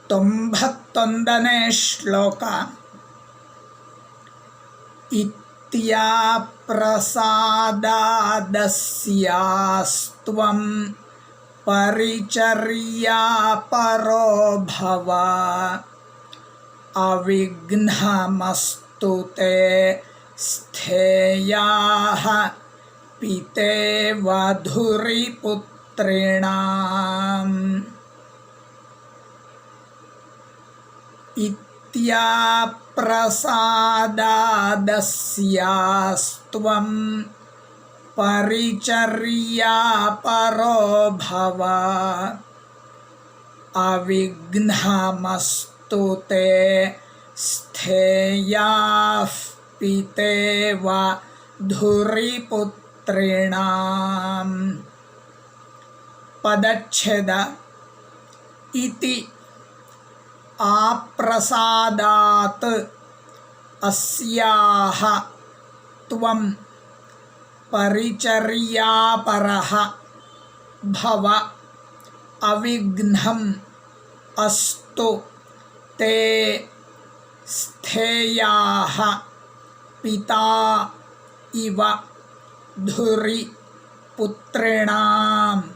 ತೊಂಬತ್ತೊಂದನೇ ಶ್ಲೋಕ. ಇತ್ಯಾಪ್ರಸಾದಾದಸ್ಯಾಸ್ತ್ವಂ ಪರಿಚರ್ಯಾ ಪರೋ ಭವ ಅವಿಘ್ನಮಸ್ತು ತೇ ಸ್ಥೇಯಾಃ ಪಿತೇವ ಧುರಿಪುತ್ರಿಣಾಂ. ಇತ್ಯಾಪ್ರಸಾದಾದಸ್ಯಾಸ್ತ್ವಂ ಪರಿಚರ್ಯಾ ಪರೋ ಭವ ಅವಿಘ್ನಮಸ್ತು ತೇ ಸ್ಥೇಯಾಃ ಪಿತೇವ ಧುರಿಪುತ್ರಿಣಾಂ. ಪದಚ್ಛೇದ. ಇತಿ ಆಪ್ರಸಾದಾತ್ ಅಸ್ಯಾಹ ತ್ವಂ ಪರಿಚರ್ಯಾಪರಃ ಭವ ಅವಿಘ್ನಂ ಅಸ್ತು ತೇ ಸ್ಥೇಯಾಃ ಪಿತಾ ಇವ ಧುರಿ ಪುತ್ರಿಣಾಂ.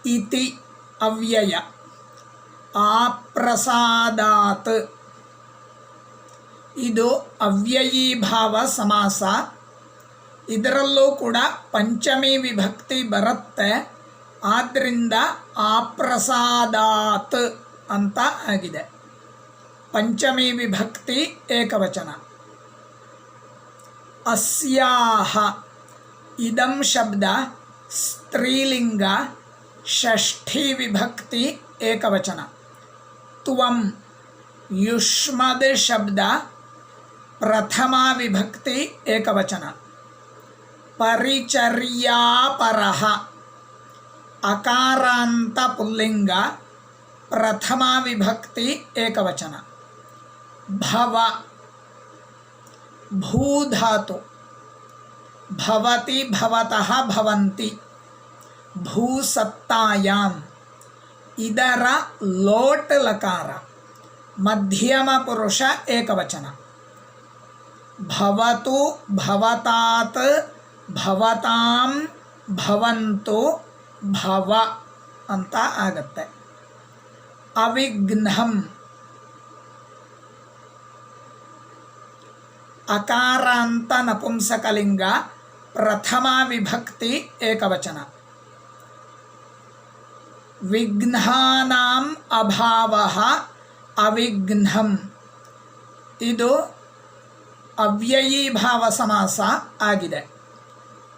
ಇತಿ ಅವ್ಯಯ. ಆಪ್ರಸಾದಾತ್ ಇದು ಅವ್ಯಯೀಭಾವ ಸಮಾಸ. ಇದರಲ್ಲೂ ಕೂಡ ಪಂಚಮಿ ವಿಭಕ್ತಿ ಬರುತ್ತೆ. ಆದ್ದರಿಂದ ಆಪ್ರಸಾದಾತ್ ಅಂತ ಆಗಿದೆ. ಪಂಚಮಿ ವಿಭಕ್ತಿ ಏಕವಚನ. ಅಸ್ಯಾಹ ಇದಂ ಶಬ್ದ ಸ್ತ್ರೀಲಿಂಗ, ಷಷ್ಠಿ ವಿಭಕ್ತಿ ಏಕವಚನ. ತ್ವಂ ಯುಷ್ಮದ್ ಶಬ್ದ ಪ್ರಥಮ ವಿಭಕ್ತಿ ಏಕವಚನ. ಪರಿಚರ್ಯಾಪರಃ ಅಕಾರಾಂತ ಪುಲ್ಲಿಂಗ, ಪ್ರಥಮ ವಿಭಕ್ತಿ ಏಕವಚನ. ಭವ ಭೂಧಾತು, ಭವತಿ ಭವತಃ ಭವಂತಿ, ಭೂಸತ್ತಾಯಾಂ. ಇದರ ಲೋಟ್ ಲಕಾರ, ಮಧ್ಯಮ ಪುರುಷ ಏಕವಚನ. ಭವತು ಭವತಾತ್ ಭವತಾಂ ಭವಂತು ಭವ ಅಂತ ಆಗತ್ತೆ. ಅವಿಘ್ನಂ ಅಕಾರಾಂತ ನಪುಂಸಕಲಿಂಗ, ಪ್ರಥಮ ವಿಭಕ್ತಿ ಏಕವಚನ. ವಿಘ್ನಾನಾಂ ಅಭಾವಃ ಅವಿಘ್ನಂ. ಇದು ಅವ್ಯಯೀಭಾವ ಸಮಾಸ ಆಗಿದೆ.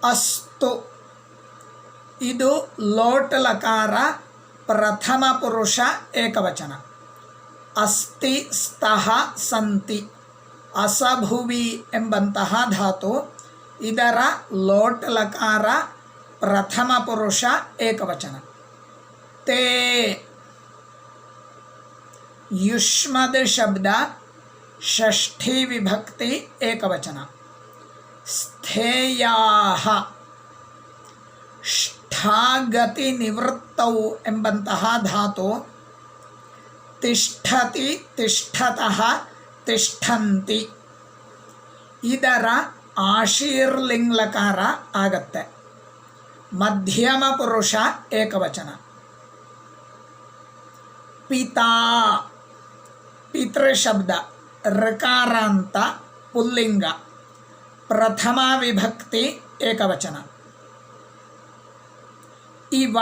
ಅಸ್ತು ಇದು ಲೋಟ್ ಲಕಾರ, ಪ್ರಥಮ ಪುರುಷ ಏಕವಚನ. ಅಸ್ತಿ ಸ್ತಃ ಸಂತಿ, ಅಸಭುವಿ ಎಂಬಂತಹ ಧಾತು. ಇದರ ಲೋಟ್ ಲಕಾರ, ಪ್ರಥಮ ಪುರುಷ ಏಕವಚನ. ತೇ ಯುಷ್ಮದ್ ಶಬ್ದ ಷಷ್ಠಿ ವಿಭಕ್ತಿ ಏಕವಚನ. ಸ್ಥೇಯಾಃ ಷ್ಠಾಗತಿ ನಿವೃತ್ತೌ ಎಂಬಂತಹ ಧಾತು. ತಿಷ್ಠತಿ ತಿಷ್ಠತಃ ತಿಷ್ಠಂತಿ. ಇದರ ಆಶೀರ್ಲಿಂಗ್ಲಕಾರ ಆಗತ್ತೆ. ಮಧ್ಯಮ ಪುರುಷ ಏಕವಚನ. ಪಿತಾ ಪಿತೃಶಬ್ದ ಋಕಾರಾಂತ ಪುಲ್ಲಿಂಗ, ಪ್ರಥಮ ವಿಭಕ್ತಿ ಏಕವಚನ. ಇವ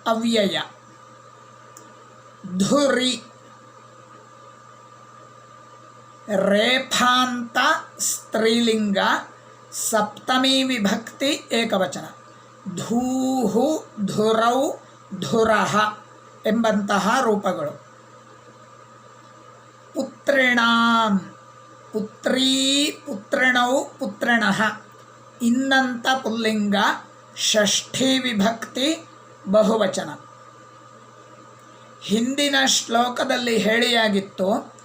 ಅವ್ಯಯ. ಧುರಿ ರೇಫಾಂತ ಸ್ತ್ರೀಲಿಂಗ, ಸಪ್ತಮಿ ವಿಭಕ್ತಿ ಏಕವಚನ. ಧೂಹು ಧುರೌ ಧುರಃ ಎಂಬಂತಹ ರೂಪಗಳು. ಪುತ್ರಿಣಾಂ ಪುತ್ರೀ ಪುತ್ರಿಣೌ ಪುತ್ರಿಣಃ, ಇನ್ನಂತ ಪುಲ್ಲಿಂಗ, ಷಷ್ಠಿ ವಿಭಕ್ತಿ ಬಹುವಚನ. ಹಿಂದಿನ ಶ್ಲೋಕದಲ್ಲಿ ಹೇಳಿಯಾಗಿತ್ತು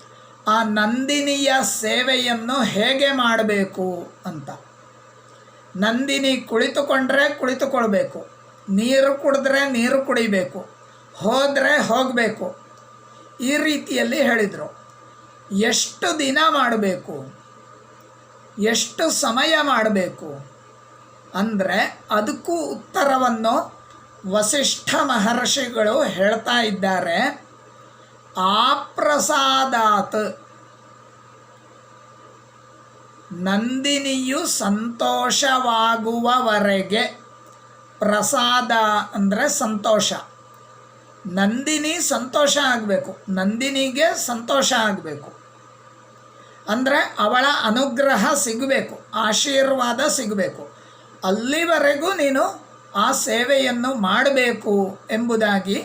ಆ ನಂದಿನಿಯ ಸೇವೆಯನ್ನು ಹೇಗೆ ಮಾಡಬೇಕು ಅಂತ. ನಂದಿನಿ ಕುಳಿತುಕೊಂಡ್ರೆ ಕುಳಿತುಕೊಳ್ಬೇಕು, ನೀರು ಕುಡಿದ್ರೆ ನೀರು ಕುಡಿಬೇಕು, ಹೋದರೆ ಹೋಗಬೇಕು. ಈ ರೀತಿಯಲ್ಲಿ ಹೇಳಿದರು. ಎಷ್ಟು ದಿನ ಮಾಡಬೇಕು, ಎಷ್ಟು ಸಮಯ ಮಾಡಬೇಕು ಅಂದರೆ ಅದಕ್ಕೂ ಉತ್ತರವನ್ನು ವಸಿಷ್ಠ ಮಹರ್ಷಿಗಳು ಹೇಳ್ತಾ ಇದ್ದಾರೆ. ಆಪ್ರಸಾದಾತ್, ನಂದಿನಿಯು ಸಂತೋಷವಾಗುವವರೆಗೆ. ಪ್ರಸಾದ ಅಂದರೆ ಸಂತೋಷ. ನಂದಿನಿ ಸಂತೋಷ ಆಗಬೇಕು, ನಂದಿನಿಗೆ ಸಂತೋಷ ಆಗಬೇಕು ಅಂದರೆ ಅವಳ ಅನುಗ್ರಹ ಸಿಗಬೇಕು, ಆಶೀರ್ವಾದ ಸಿಗಬೇಕು. ಅಲ್ಲಿವರೆಗೂ ನೀನು ಆ ಸೇವೆಯನ್ನು ಮಾಡಬೇಕು ಎಂಬುದಾಗಿ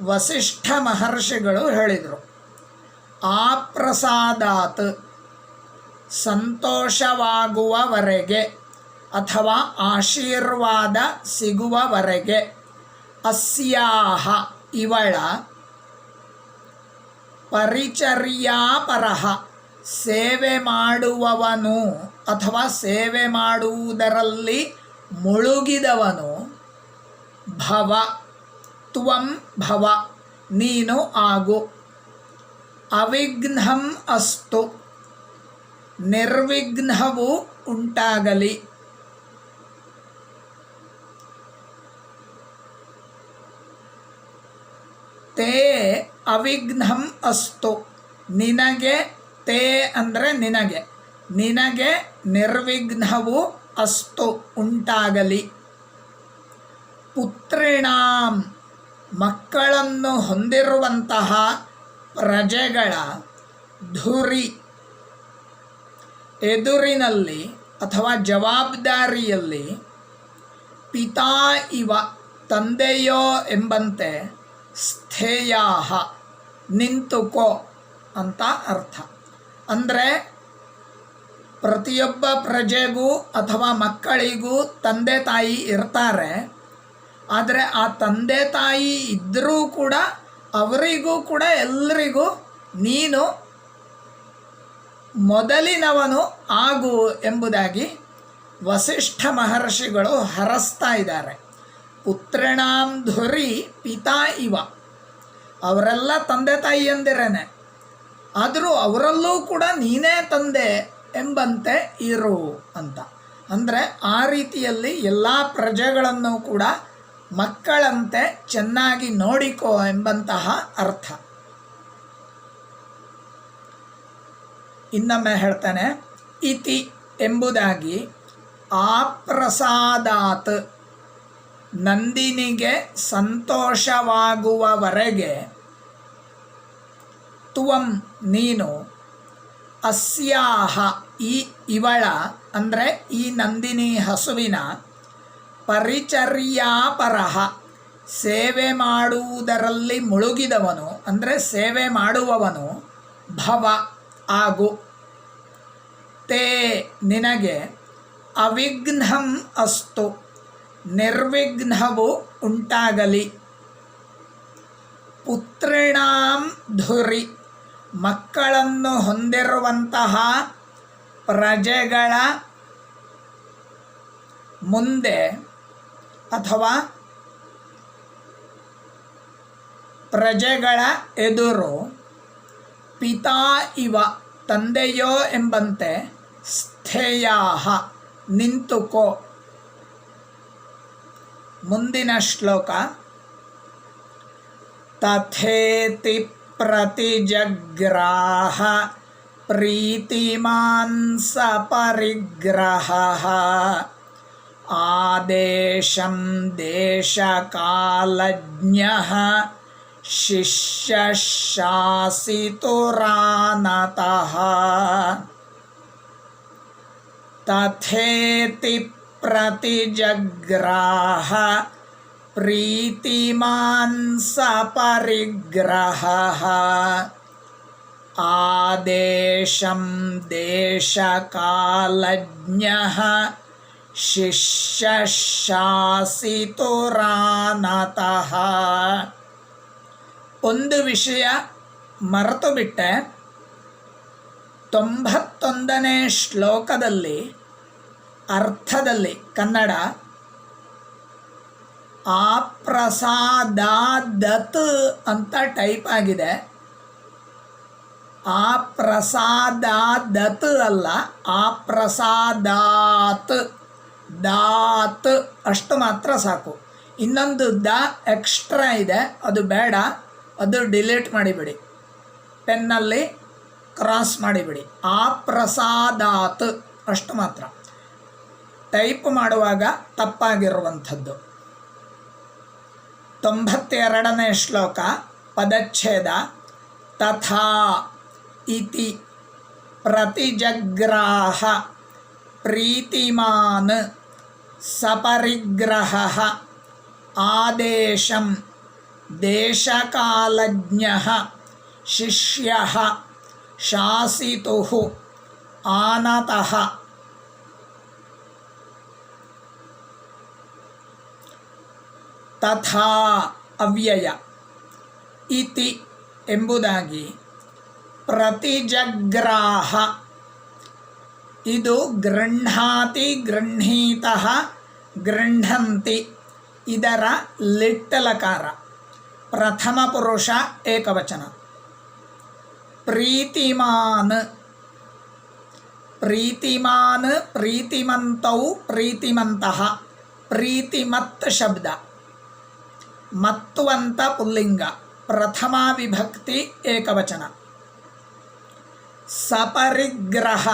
ವಸಿಷ್ಠ ಮಹರ್ಷಿಗಳು ಹೇಳಿದರು. ಆಪ್ರಸಾದಾತ್, ಸಂತೋಷವಾಗುವವರೆಗೆ ಅಥವಾ ಆಶೀರ್ವಾದ ಸಿಗುವವರೆಗೆ. ಅಸ್ಯಾಹ, ಇವಳ. ಪರಿಚರ್ಯಾಪರಃ, ಸೇವೆ ಮಾಡುವವನು ಅಥವಾ ಸೇವೆ ಮಾಡುವುದರಲ್ಲಿ ಮುಳುಗಿದವನು. ಭವ, ತ್ವಂ ಭವ, ನೀನು ಆಗು. ಅವಿಘ್ನಂ ಅಸ್ತು, ನಿರ್ವಿಘ್ನವು ಉಂಟಾಗಲಿ. ತೇ ಅವಿಘ್ನಂ ಅಸ್ತು, ನಿನಗೆ. ತೇ ಅಂದರೆ ನಿನಗೆ, ನಿನಗೆ ನಿರ್ವಿಘ್ನವು ಅಸ್ತು ಉಂಟಾಗಲಿ. ಪುತ್ರಿಣಾಂ, ಮಕ್ಕಳನ್ನು ಹೊಂದಿರುವಂತಹ ಪ್ರಜೆಗಳ. ಧುರಿ, ಎದುರಿನಲ್ಲಿ ಅಥವಾ ಜವಾಬ್ದಾರಿಯಲ್ಲಿ. ಪಿತಾ ಇವ, ತಂದೆಯೋ ಎಂಬಂತೆ. ಸ್ಥೇಯಾಹ, ನಿಂತುಕೋ ಅಂತ ಅರ್ಥ. ಅಂದರೆ ಪ್ರತಿಯೊಬ್ಬ ಪ್ರಜೆಗೂ ಅಥವಾ ಮಕ್ಕಳಿಗೂ ತಂದೆ ತಾಯಿ ಇರ್ತಾರೆ. ಆದರೆ ಆ ತಂದೆ ತಾಯಿ ಇದ್ದರೂ ಕೂಡ ಅವರಿಗೂ ಕೂಡ ಎಲ್ಲರಿಗೂ ನೀನು ಮೊದಲಿನವನು ಆಗು ಎಂಬುದಾಗಿ ವಸಿಷ್ಠ ಮಹರ್ಷಿಗಳು ಹರಸ್ತಾ ಇದ್ದಾರೆ. ಪುತ್ರಿಣಾಂ ಧುರಿ ಪಿತಾ ಇವ, ಅವರೆಲ್ಲ ತಂದೆ ತಾಯಿಯಂದಿರೇನೆ, ಆದರೂ ಅವರಲ್ಲೂ ಕೂಡ ನೀನೇ ತಂದೆ ಎಂಬಂತೆ ಇರು ಅಂತ. ಅಂದರೆ ಆ ರೀತಿಯಲ್ಲಿ ಎಲ್ಲ ಪ್ರಜೆಗಳನ್ನು ಕೂಡ ಮಕ್ಕಳಂತೆ ಚೆನ್ನಾಗಿ ನೋಡಿಕೋ ಎಂಬಂತಹ ಅರ್ಥ. ಇನ್ನೊಮ್ಮೆ ಹೇಳ್ತಾನೆ. ಇತಿ ಎಂಬುದಾಗಿ. ಆಪ್ರಸಾದಾತ್, ನಂದಿನಿಗೆ ಸಂತೋಷವಾಗುವವರೆಗೆ. ತ್ವಂ, ನೀನು. ಅಸ್ಯಾಹ, ಈ ಇವಳ ಅಂದರೆ ಈ ನಂದಿನಿ ಹಸುವಿನ. ಪರಿಚರ್ಯಾಪರಃ, ಸೇವೆ ಮಾಡುವುದರಲ್ಲಿ ಮುಳುಗಿದವನು ಅಂದರೆ ಸೇವೆ ಮಾಡುವವನು. ಭವ, ಆಗು. ತೇ, ನಿನಗೆ. ಅವಿಘ್ನಂ ಅಸ್ತು, ನಿರ್ವಿಘ್ನವು ಉಂಟಾಗಲಿ. ಪುತ್ರಿಣಾಂ ಧುರಿ, ಮಕ್ಕಳನ್ನು ಹೊಂದಿರುವಂತಹ ಪ್ರಜೆಗಳ ಮುಂದೆ ಅಥವಾ ಪ್ರಜೆಗಳ ಎದುರು. ಪಿತಾ ಇವ, ತಂದೆಯೋ ಎಂಬಂತೆ. ಸ್ಥೇಯಾಹ, ನಿಂತುಕೋ. ಮುಂದಿನ ಶ್ಲೋಕ. ತಥೇತಿ ಪ್ರತಿಜಗ್ರಾಹ ಪ್ರೀತಿಮಾನ್ ಸಪರಿಗ್ರಹಃ ಆದೇಶಂ ದೇಶಕಾಲಜ್ಞಃ ಶಿಷ್ಯಶಾಸಿತುರಾನತಃ. ತಥೇತಿ ಪ್ರತಿಜಗ್ರಾಹ ಪ್ರೀತಿಮಾನ್ ಸಪರಿಗ್ರಹಃ ಆದೇಶಂ ದೇಶಕಾಲಜ್ಞಃ ಶಿಷ್ಯಶಾಸಿತುರಾನತಃ. ಒಂದು ವಿಷಯ ಮರೆತು ಬಿಟ್ಟೆ. 91ನೇ ಶ್ಲೋಕದಲ್ಲಿ ಅರ್ಥದಲ್ಲಿ ಕನ್ನಡ ಆಪ್ರಸಾದಾದತ್ ಅಂತ ಟೈಪ್ ಆಗಿದೆ. ಆಪ್ರಸಾದಾದತ್ ಅಲ್ಲ, ಆಪ್ರಸಾದಾತ್, ದಾತ್ ಅಷ್ಟು ಮಾತ್ರ ಸಾಕು. ಇನ್ನೊಂದು ದ ಎಕ್ಸ್ಟ್ರಾ ಇದೆ, ಅದು ಬೇಡ, ಅದು ಡಿಲೀಟ್ ಮಾಡಿಬಿಡಿ, ಪೆನ್ನಲ್ಲಿ ಕ್ರಾಸ್ ಮಾಡಿಬಿಡಿ. ಆಪ್ರಸಾದಾತ್ ಅಷ್ಟು ಮಾತ್ರ ಟೈಪ್ ಮಾಡುವಾಗ ತಪ್ಪಾಗಿರುವಂಥದ್ದು. 92ನೇ ಶ್ಲೋಕ ಪದಚ್ಛೇದ. ತಥಾ ಇತಿ ಪ್ರತಿಜಗ್ರಾಹ ಪ್ರೀತಿಮಾನ್ ಸಪರಿಗ್ರಹಃ ಆದೇಶಂ ದೇಶಕಾಲಜ್ಞಃ ಶಿಷ್ಯಃ ಶಾಸಿತುಃ ಆನತಃ. ತಥಾ ಅವ್ಯಯ, ಇತಿ ಎಂಬುದಾಗಿ, ಪ್ರತಿಜಗ್ರಾಹ ಇದು ಗೃಹ್ಣಾತಿ, ಗೃಹೀತಃ, ಗೃಹ್ಣಂತಿ ಇದರ ಲಿಟ್ಟಲಕಾರ, ಪ್ರಥಮ ಪುರುಷ ಏಕವಚನ. ಪ್ರೀತಿಮಾನ್, ಪ್ರೀತಿಮಾನ್, ಪ್ರೀತಿಮಂತೌ, ಪ್ರೀತಿಮಂತಃ, ಪ್ರೀತಿಮತ್ ಶಬ್ದ, ಮತ್ತುವಂತ ಪುಲ್ಲಿಂಗ, ಪ್ರಥಮ ವಿಭಕ್ತಿ ಏಕವಚನ. ಸಪರಿಗ್ರಹ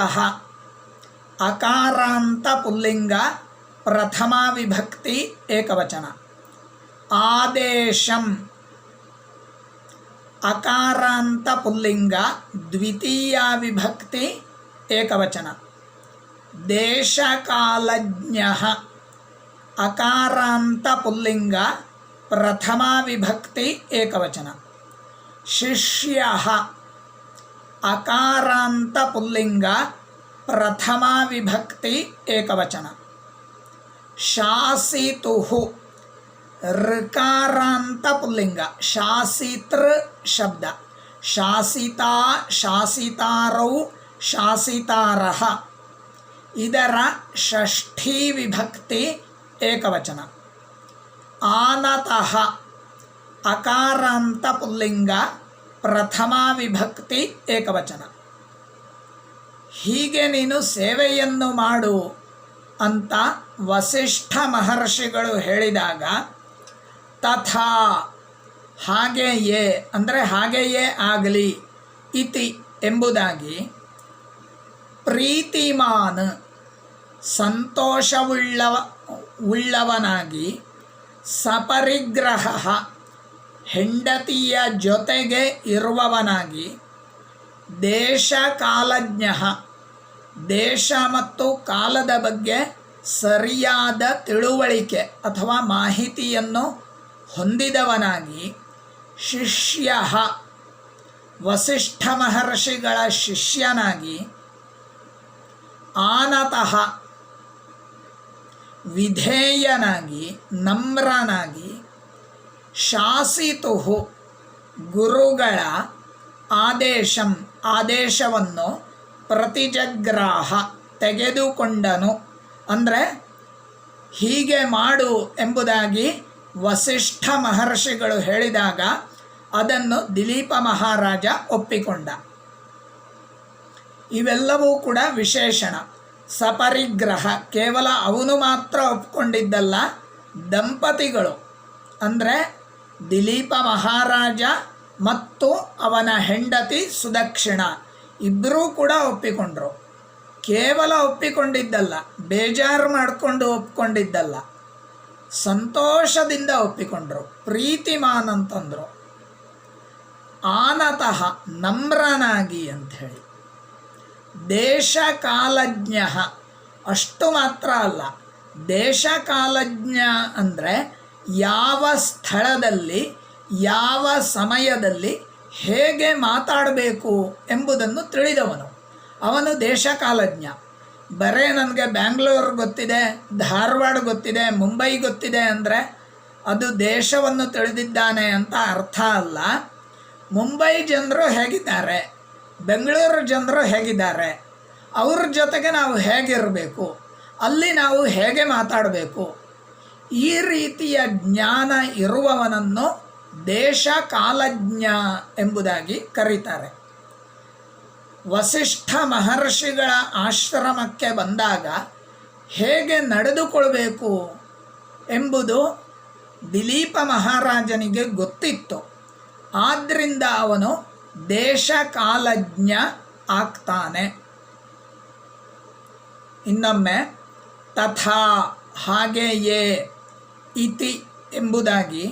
ಅಕಾರಾಂತ ಪುಲ್ಲಿಂಗ, ಪ್ರಥಮ ವಿಭಕ್ತಿ ಏಕವಚನ. ಆದೇಶಂ ಅಕಾರಾಂತ ಪುಲ್ಲಿಂಗ, ದ್ವಿತೀಯ ವಿಭಕ್ತಿ ಏಕವಚನ. ದೇಶಕಾಲಜ್ಞಃ ಅಕಾರಾಂತ ಪುಲ್ಲಿಂಗ, ಪ್ರಥಮ ವಿಭಕ್ತಿ ಏಕವಚನ. ಶಿಷ್ಯಃ ಅಕಾರಾಂತ ಪುಲ್ಲಿಂಗ, ಪ್ರಥಮ ವಿಭಕ್ತಿ ಏಕವಚನ. ಶಾಸಿತುಃ ಋಕಾರಾಂತ ಪುಲ್ಲಿಂಗ, ಶಾಸಿತೃ ಶಬ್ದ, ಶಾಸಿತಾ, ಶಾಸಿತಾರೌ, ಶಾಸಿತಾರಃ ಇದರ ಷಷ್ಠಿ ವಿಭಕ್ತಿ ಏಕವಚನ. ಆನತಃ ಅಕಾರಾಂತ ಪುಲ್ಲಿಂಗ, ಪ್ರಥಮ ವಿಭಕ್ತಿ ಏಕವಚನ. ಹೀಗೆ ನೀನು ಸೇವೆಯನ್ನು ಮಾಡು ಅಂತ ವಸಿಷ್ಠ ಮಹರ್ಷಿಗಳು ಹೇಳಿದಾಗ, ತಥಾ ಹಾಗೆಯೇ ಅಂದರೆ ಹಾಗೆಯೇ ಆಗಲಿ, ಇತಿ ಎಂಬುದಾಗಿ, ಪ್ರೀತಿಮಾನ್ ಸಂತೋಷವುಳ್ಳವನಾಗಿ, ಸಪರಿಗ್ರಹ ಹೆಂಡತಿಯ ಜೊತೆಗೆ ಇರುವವನಾಗಿ, ದೇಶಕಾಲಜ್ಞ ದೇಶ ಮತ್ತು ಕಾಲದ ಬಗ್ಗೆ ಸರಿಯಾದ ತಿಳುವಳಿಕೆ ಅಥವಾ ಮಾಹಿತಿಯನ್ನು ಹೊಂದಿದವನಾಗಿ, ಶಿಷ್ಯ ವಸಿಷ್ಠ ಮಹರ್ಷಿಗಳ ಶಿಷ್ಯನಾಗಿ, ಆನತಃ ವಿಧೇಯನಾಗಿ, ನಮ್ರನಾಗಿ, ಶಾಸಿತುಃ ಗುರುಗಳ ಆದೇಶವನ್ನು ಪ್ರತಿಜಗ್ರಾಹ ತೆಗೆದುಕೊಂಡನು. ಅಂದರೆ ಹೀಗೆ ಮಾಡು ಎಂಬುದಾಗಿ ವಸಿಷ್ಠ ಮಹರ್ಷಿಗಳು ಹೇಳಿದಾಗ ಅದನ್ನು ದಿಲೀಪ ಮಹಾರಾಜ ಒಪ್ಪಿಕೊಂಡ. ಇವೆಲ್ಲವೂ ಕೂಡ ವಿಶೇಷಣ. ಸಪರಿಗ್ರಹ ಕೇವಲ ಅವನು ಮಾತ್ರ ಒಪ್ಕೊಂಡಿದ್ದಲ್ಲ, ದಂಪತಿಗಳು ಅಂದರೆ ದಿಲೀಪ ಮಹಾರಾಜ ಮತ್ತು ಅವನ ಹೆಂಡತಿ ಸುದಕ್ಷಿಣ ಇಬ್ಬರೂ ಕೂಡ ಒಪ್ಪಿಕೊಂಡ್ರು. ಕೇವಲ ಒಪ್ಪಿಕೊಂಡಿದ್ದಲ್ಲ, ಬೇಜಾರು ಮಾಡಿಕೊಂಡು ಒಪ್ಕೊಂಡಿದ್ದಲ್ಲ, ಸಂತೋಷದಿಂದ ಒಪ್ಪಿಕೊಂಡ್ರು. ಪ್ರೀತಿಮಾನ್ ಅಂತಂದರು. ಆನತಃ ನಮ್ರನಾಗಿ ಅಂಥೇಳಿ. ದೇಶಕಾಲಜ್ಞ ಅಷ್ಟು ಮಾತ್ರ ಅಲ್ಲ, ದೇಶಕಾಲಜ್ಞ ಅಂದರೆ ಯಾವ ಸ್ಥಳದಲ್ಲಿ ಯಾವ ಸಮಯದಲ್ಲಿ ಹೇಗೆ ಮಾತಾಡಬೇಕು ಎಂಬುದನ್ನು ತಿಳಿದವನು. ಅವನು ದೇಶಕಾಲಜ್ಞ. ಬರೇ ನನಗೆ ಬ್ಯಾಂಗ್ಳೂರು ಗೊತ್ತಿದೆ, ಧಾರವಾಡ ಗೊತ್ತಿದೆ, ಮುಂಬೈ ಗೊತ್ತಿದೆ ಅಂದರೆ ಅದು ದೇಶವನ್ನು ತಿಳಿದಿದ್ದಾನೆ ಅಂತ ಅರ್ಥ ಅಲ್ಲ. ಮುಂಬೈ ಜನರು ಹೇಗಿದ್ದಾರೆ, ಬೆಂಗಳೂರು ಜನರು ಹೇಗಿದ್ದಾರೆ, ಅವ್ರ ಜೊತೆಗೆ ನಾವು ಹೇಗಿರಬೇಕು, ಅಲ್ಲಿ ನಾವು ಹೇಗೆ ಮಾತಾಡಬೇಕು, ಈ ರೀತಿಯ ಜ್ಞಾನ ಇರುವವನನ್ನು ದೇಶ ಕಾಲಜ್ಞ ಎಂಬುದಾಗಿ ಕರೀತಾರೆ. ವಸಿಷ್ಠ ಮಹರ್ಷಿಗಳ ಆಶ್ರಮಕ್ಕೆ ಬಂದಾಗ ಹೇಗೆ ನಡೆದುಕೊಳ್ಬೇಕು ಎಂಬುದು ದಿಲೀಪ ಮಹಾರಾಜನಿಗೆ ಗೊತ್ತಿತ್ತು. ಆದ್ದರಿಂದ ಅವನು ದೇಶ ಕಾಲಜ್ಞ ಆಗ್ತಾನೆ. ಇನ್ನೊಮ್ಮೆ ತಥಾ ಹಾಗೆಯೇ, ಇತಿ ಎಂಬುದಾಗಿ,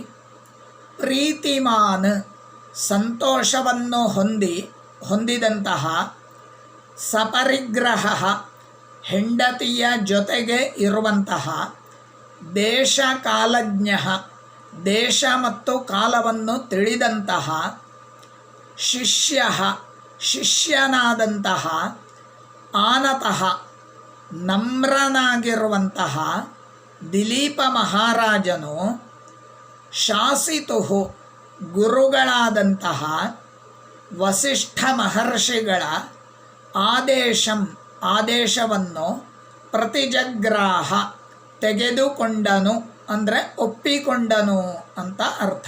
ಪ್ರೀತಿಮಾನ್ ಸಂತೋಷವನ್ನು ಹೊಂದಿದಂತಹ, ಸಪರಿಗ್ರಹ ಹೆಂಡತಿಯ ಜೊತೆಗೆ ಇರುವಂತಹ, ದೇಶ ಕಾಲಜ್ಞ ದೇಶ ಮತ್ತು ಕಾಲವನ್ನು ತಿಳಿದಂತಹ, ಶಿಷ್ಯ ಶಿಷ್ಯನಾದಂತಹ, ಆನತಃ ನಮ್ರನಾಗಿರುವಂತಹ ದಿಲೀಪ ಮಹಾರಾಜನು, ಶಾಸಿತು ಗುರುಗಳಾದಂತಹ ವಸಿಷ್ಠ ಮಹರ್ಷಿಗಳ ಆದೇಶವನ್ನು ಪ್ರತಿಜಗ್ರಾಹ ತೆಗೆದುಕೊಂಡನು, ಅಂದರೆ ಒಪ್ಪಿಕೊಂಡನು ಅಂತ ಅರ್ಥ.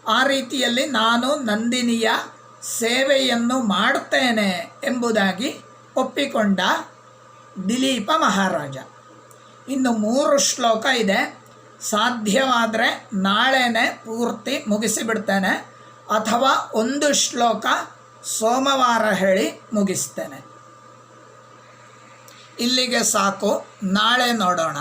ಆ ರೀತಿಯಲ್ಲಿ ನಾನು ನಂದಿನಿಯ ಸೇವೆಯನ್ನು ಮಾಡ್ತೇನೆ ಎಂಬುದಾಗಿ ಒಪ್ಪಿಕೊಂಡ ದಿಲೀಪ ಮಹಾರಾಜ. ಇನ್ನು 3 ಶ್ಲೋಕ ಇದೆ. ಸಾಧ್ಯವಾದರೆ ನಾಳೆನೇ ಪೂರ್ತಿ ಮುಗಿಸಿಬಿಡ್ತೇನೆ, ಅಥವಾ 1 ಶ್ಲೋಕ ಸೋಮವಾರ ಹೇಳಿ ಮುಗಿಸ್ತೇನೆ. ಇಲ್ಲಿಗೆ ಸಾಕು, ನಾಳೆ ನೋಡೋಣ.